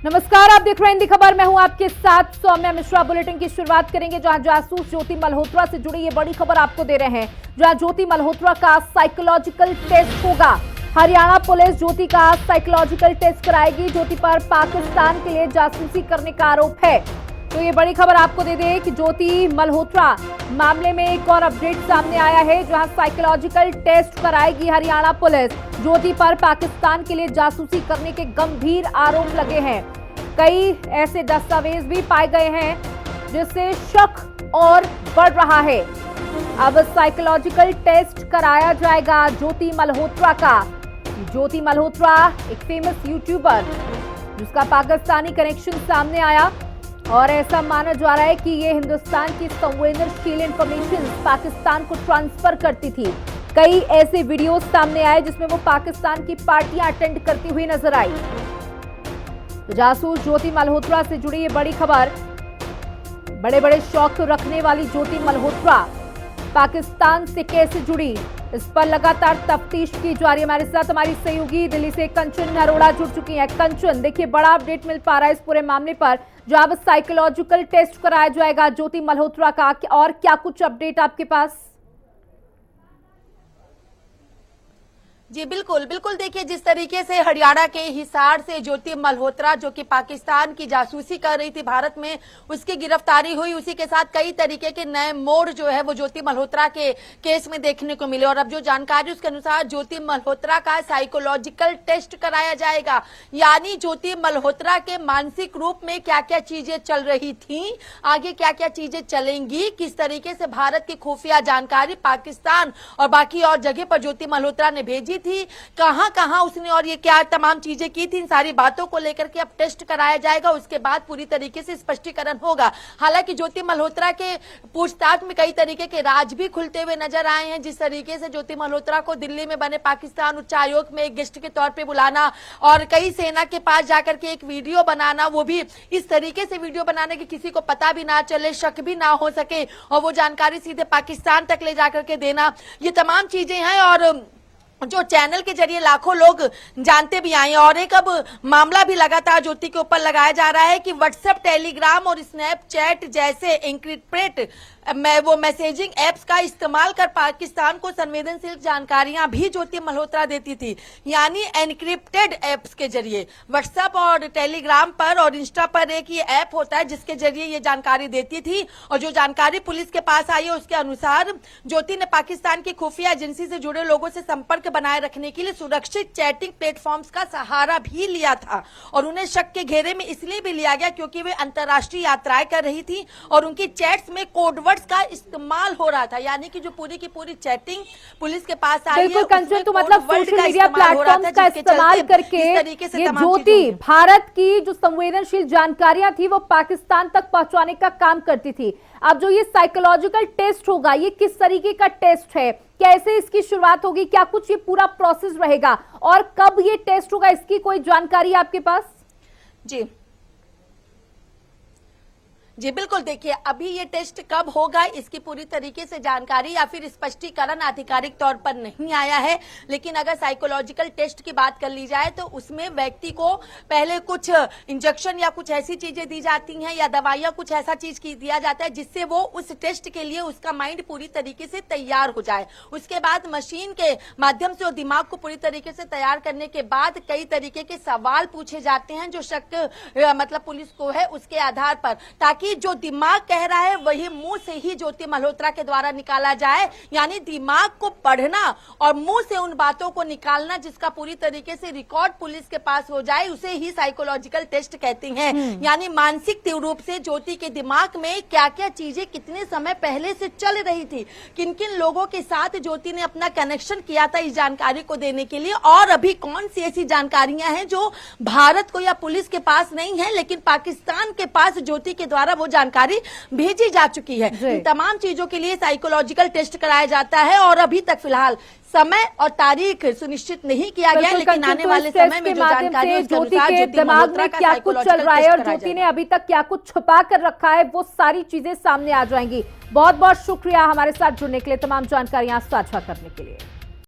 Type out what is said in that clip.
नमस्कार, आप देख रहे हैं हिंदी खबर। मैं हूं आपके साथ सौम्या मिश्रा। बुलेटिन की शुरुआत करेंगे जहां जासूस ज्योति मल्होत्रा से जुड़ी ये बड़ी खबर आपको दे रहे हैं, जहां ज्योति मल्होत्रा का साइकोलॉजिकल टेस्ट होगा। हरियाणा पुलिस ज्योति का साइकोलॉजिकल टेस्ट कराएगी। ज्योति पर पाकिस्तान के लिए जासूसी करने का आरोप है। तो ये बड़ी खबर आपको दे दें कि ज्योति मल्होत्रा मामले में एक और अपडेट सामने आया है, जहां साइकोलॉजिकल टेस्ट कराएगी हरियाणा पुलिस। ज्योति पर पाकिस्तान के लिए जासूसी करने के गंभीर आरोप लगे हैं। कई ऐसे दस्तावेज भी पाए गए हैं जिससे शक और बढ़ रहा है। अब साइकोलॉजिकल टेस्ट कराया जाएगा ज्योति मल्होत्रा का। ज्योति मल्होत्रा एक फेमस यूट्यूबर जिसका पाकिस्तानी कनेक्शन सामने आया और ऐसा माना जा रहा है कि ये हिंदुस्तान की संवेदनशील इंफॉर्मेशन पाकिस्तान को ट्रांसफर करती थी। कई ऐसे वीडियोस सामने आए जिसमें वो पाकिस्तान की पार्टियां अटेंड करती हुई नजर आई। तो जासूस ज्योति मल्होत्रा से जुड़ी ये बड़ी खबर। बड़े बड़े शौक रखने वाली ज्योति मल्होत्रा पाकिस्तान से कैसे जुड़ी, इस पर लगातार तफ्तीश की जा रही है। हमारे साथ हमारी सहयोगी दिल्ली से कंचन अरोड़ा जुड़ चुकी हैं। कंचन, देखिए बड़ा अपडेट मिल पा रहा है इस पूरे मामले पर, जो अब साइकोलॉजिकल टेस्ट कराया जाएगा ज्योति मल्होत्रा का, और क्या कुछ अपडेट आपके पास? जी बिल्कुल बिल्कुल। देखिए, जिस तरीके से हरियाणा के हिसार से ज्योति मल्होत्रा जो कि पाकिस्तान की जासूसी कर रही थी भारत में, उसकी गिरफ्तारी हुई, उसी के साथ कई तरीके के नए मोड़ जो है वो ज्योति मल्होत्रा के केस में देखने को मिले। और अब जो जानकारी उसके अनुसार ज्योति मल्होत्रा का साइकोलॉजिकल टेस्ट कराया जाएगा, यानी ज्योति मल्होत्रा के मानसिक रूप में क्या क्या चीजें चल रही थी, आगे क्या क्या चीजें चलेंगी, किस तरीके से भारत की खुफिया जानकारी पाकिस्तान और बाकी और जगह पर ज्योति मल्होत्रा ने भेजी थी, कहां कहां उसने और ये क्या तमाम चीजें की थी, इन सारी बातों को लेकर के अब टेस्ट कराया जाएगा। उसके बाद पूरी तरीके से स्पष्टीकरण होगा। हालांकि ज्योति मल्होत्रा के पूछताछ में कई तरीके के राज भी खुलते हुए नजर आए हैं। जिस तरीके से ज्योति मल्होत्रा को दिल्ली में बने पाकिस्तान उच्चायोग में एक गेस्ट के तौर पर बुलाना और कई सेना के पास जाकर के एक वीडियो बनाना, वो भी इस तरीके से वीडियो बनाने की किसी को पता भी ना चले, शक भी ना हो सके, और वो जानकारी सीधे पाकिस्तान तक ले जाकर के देना, ये तमाम चीजें हैं और जो चैनल के जरिए लाखों लोग जानते भी आए। और एक अब मामला भी लगातार ज्योति के ऊपर लगाया जा रहा है कि व्हाट्सएप, टेलीग्राम और स्नैपचैट जैसे एन्क्रिप्टेड वो मैसेजिंग एप्स का इस्तेमाल कर पाकिस्तान को संवेदनशील जानकारियां भी ज्योति मल्होत्रा देती थी, यानी एनक्रिप्टेड एप्स के जरिए। व्हाट्सएप और टेलीग्राम पर और इंस्टा पर एक ये ऐप होता है जिसके जरिए ये जानकारी देती थी। और जो जानकारी पुलिस के पास आई है उसके अनुसार ज्योति ने पाकिस्तान की खुफिया एजेंसी से जुड़े लोगों से संपर्क बनाए रखने के लिए सुरक्षित चैटिंग प्लेटफॉर्म्स का सहारा भी लिया था। और उन्हें शक के घेरे में इसलिए भी लिया गया क्योंकि वे अंतर्राष्ट्रीय यात्राएं कर रही थी और उनकी चैट्स में कोड का इस्तेमाल हो रहा था, यानी कि जो पूरी की पूरी चैटिंग पुलिस के पास आई है। बिल्कुल कंचन, तो मतलब सोशल मीडिया प्लेटफॉर्म्स का इस्तेमाल करके ये ज्योति भारत की जो संवेदनशील जानकारियां थी वो पाकिस्तान तक पहुंचाने का काम करती थी। अब जो ये साइकोलॉजिकल टेस्ट होगा, ये किस तरीके का टेस्ट है, कैसे इसकी शुरुआत होगी, क्या कुछ ये पूरा प्रोसेस रहेगा और कब ये टेस्ट होगा, इसकी कोई जानकारी आपके पास? जी बिल्कुल। देखिए, अभी ये टेस्ट कब होगा इसकी पूरी तरीके से जानकारी या फिर स्पष्टीकरण आधिकारिक तौर पर नहीं आया है। लेकिन अगर साइकोलॉजिकल टेस्ट की बात कर ली जाए तो उसमें व्यक्ति को पहले कुछ इंजेक्शन या कुछ ऐसी चीजें दी जाती हैं या दवाइयां, कुछ ऐसा चीज दिया जाता है जिससे वो उस टेस्ट के लिए उसका माइंड पूरी तरीके से तैयार हो जाए। उसके बाद मशीन के माध्यम से दिमाग को पूरी तरीके से तैयार करने के बाद कई तरीके के सवाल पूछे जाते हैं जो शक मतलब पुलिस को है उसके आधार पर, ताकि जो दिमाग कह रहा है वही मुंह से ही ज्योति मल्होत्रा के द्वारा निकाला जाए। यानी दिमाग को पढ़ना और मुंह से उन बातों को निकालना जिसका पूरी तरीके से रिकॉर्ड पुलिस के पास हो जाए, उसे ही साइकोलॉजिकल टेस्ट कहते हैं। यानी मानसिक रूप से ज्योति के दिमाग में क्या क्या चीजें कितने समय पहले से चल रही थी, किन किन लोगों के साथ ज्योति ने अपना कनेक्शन किया था इस जानकारी को देने के लिए, और अभी कौन सी ऐसी जानकारियां हैं जो भारत को या पुलिस के पास नहीं है लेकिन पाकिस्तान के पास ज्योति के द्वारा वो जानकारी भेजी जा चुकी है। इन तमाम चीजों के लिए साइकोलॉजिकल टेस्ट कराया जाता है और अभी तक फिलहाल समय और तारीख सुनिश्चित नहीं किया गया, लेकिन आने वाले समय में जो जानकारी है ज्योति के दिमाग में क्या कुछ चल रहा है और ज्योति ने अभी तक क्या कुछ छुपा कर रखा है, वो सारी चीजें सामने आ जाएंगी। बहुत बहुत शुक्रिया हमारे साथ जुड़ने के लिए, तमाम जानकारियां साझा करने के लिए।